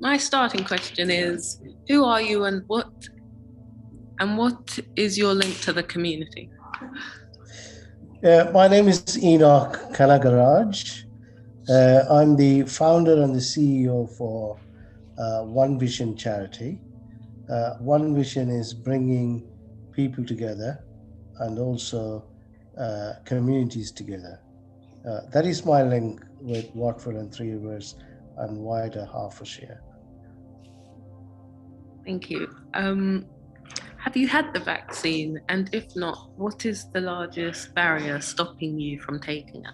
My starting question is, who are you and what is your link to the community? My name is Enoch Kanagaraj. I'm the founder and the CEO for One Vision charity. One Vision is bringing people together and also communities together. That is my link with Watford and Three Rivers and wider Hertfordshire. Thank you. Have you had the vaccine? And if not, what is the largest barrier stopping you from taking it?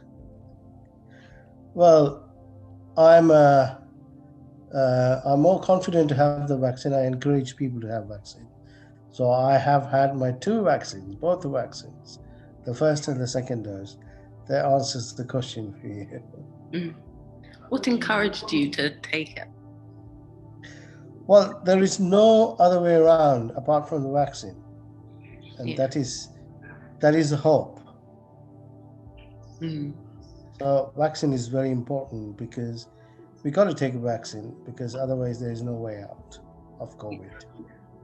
Well, I'm more confident to have the vaccine. I encourage people to have vaccine. So I have had my two vaccines, both the vaccines, the first and the second dose. That answers the question for you. What encouraged you to take it? Well, there is no other way around apart from the vaccine, and that is the hope. So vaccine is very important because we got to take a vaccine because otherwise there is no way out of COVID.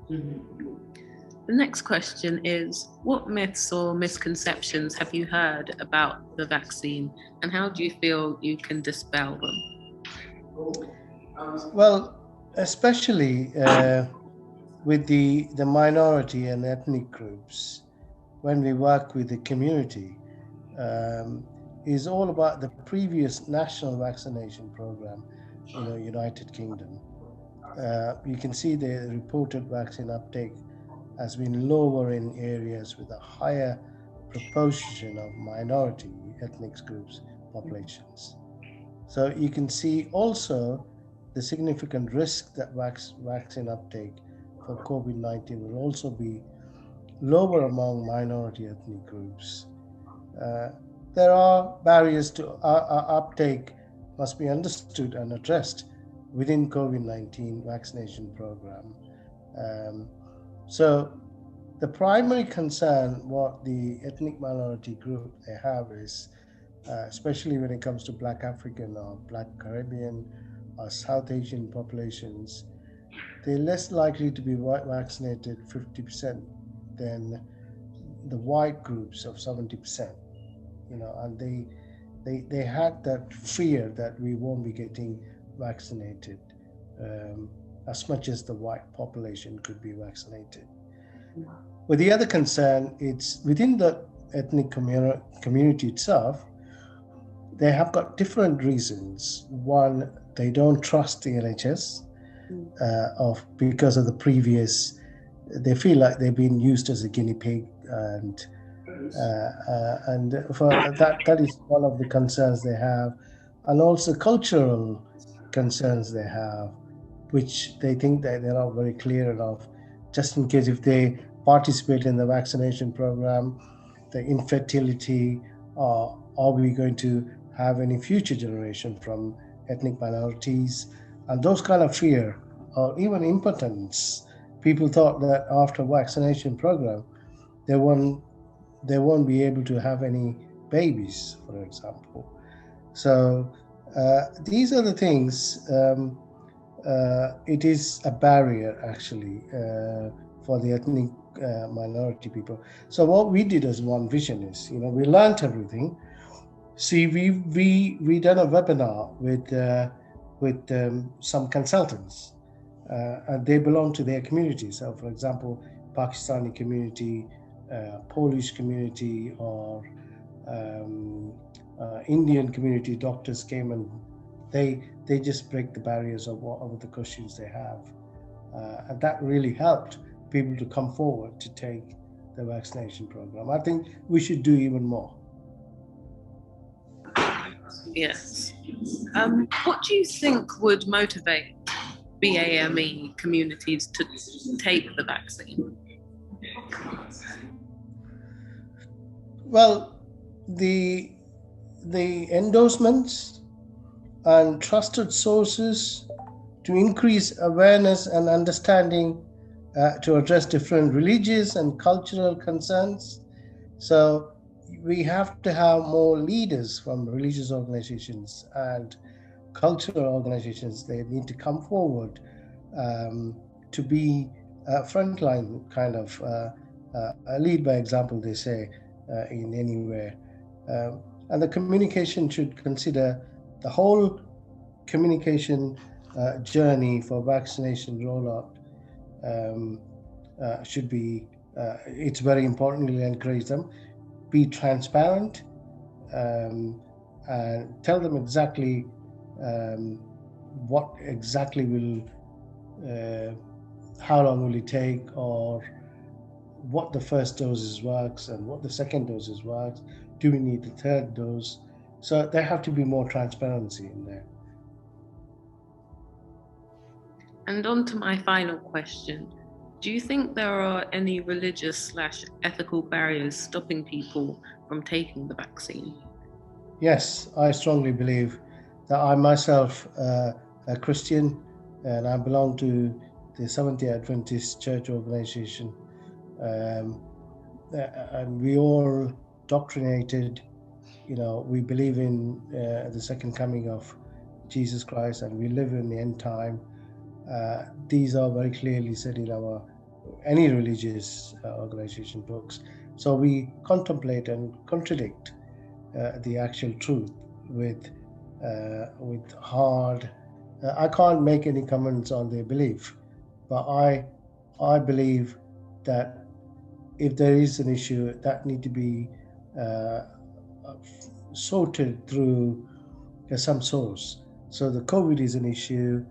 The next question is, what myths or misconceptions have you heard about the vaccine, and how do you feel you can dispel them? Well, especially with the minority and ethnic groups, when we work with the community, is all about the previous national vaccination program in the United Kingdom. You can see the reported vaccine uptake has been lower in areas with a higher proportion of minority ethnic groups populations. So you can see also the significant risk that vaccine uptake for COVID-19 will also be lower among minority ethnic groups. There are barriers to uptake must be understood and addressed within COVID-19 vaccination program. So the primary concern what the ethnic minority group they have is, especially when it comes to Black African or Black Caribbean or South Asian populations, they're less likely to be vaccinated 50% than the white groups of 70%. And they had that fear that we won't be getting vaccinated as much as the white population could be vaccinated. But the other concern, it's within the ethnic community itself, they have got different reasons. One, they don't trust the NHS because of the previous, they feel like they've been used as a guinea pig, and for that is one of the concerns they have, and also cultural concerns they have, which they think that they're not very clear enough, just in case if they participate in the vaccination program, the infertility, are we going to have any future generation from ethnic minorities, and those kind of fear, or even impotence. People thought that after vaccination program, they won't be able to have any babies, for example. So these are the things. It is a barrier actually for the ethnic minority people. So what we did as One Vision is, we learned everything. See, we done a webinar with some consultants, and they belong to their community. So, for example, Pakistani community, Polish community, or Indian community doctors came, and they just break the barriers of the questions they have, and that really helped people to come forward to take the vaccination program. I think we should do even more. Yes. What do you think would motivate BAME communities to take the vaccine? Well, the endorsements and trusted sources to increase awareness and understanding to address different religious and cultural concerns. So we have to have more leaders from religious organizations and cultural organizations, they need to come forward to be frontline kind of lead by example, they say, in anywhere. And the communication should consider the whole communication journey for vaccination rollout. Should be, it's very importantly encourage them, be transparent, and tell them exactly what exactly will, how long will it take, or what the first doses works and what the second doses works. Do we need the third dose? So there have to be more transparency in there. And on to my final question. Do you think there are any religious/ethical barriers stopping people from taking the vaccine? Yes, I strongly believe that. I myself a Christian, and I belong to the Seventh-day Adventist Church organization, and we all doctrinated. We believe in the second coming of Jesus Christ, and we live in the end time. These are very clearly said in our any religious organization books. So we contemplate and contradict the actual truth with hard. I can't make any comments on their belief, but I believe that if there is an issue, that need to be uh, sorted through some source. So the COVID is an issue.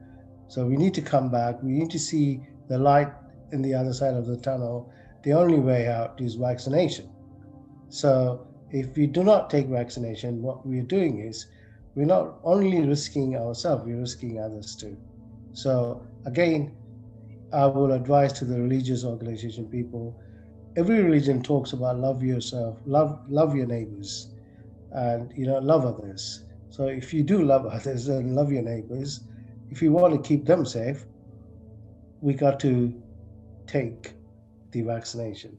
So we need to come back. We need to see the light in the other side of the tunnel. The only way out is vaccination. So if we do not take vaccination, what we're doing is we're not only risking ourselves, we're risking others too. So again, I will advise to the religious organization people, every religion talks about love yourself, love your neighbors, and love others. So if you do love others and love your neighbors, if you want to keep them safe, we got to take the vaccination.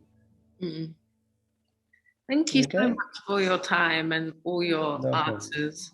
Thank you so Okay? much for your time and all your No problem. answers.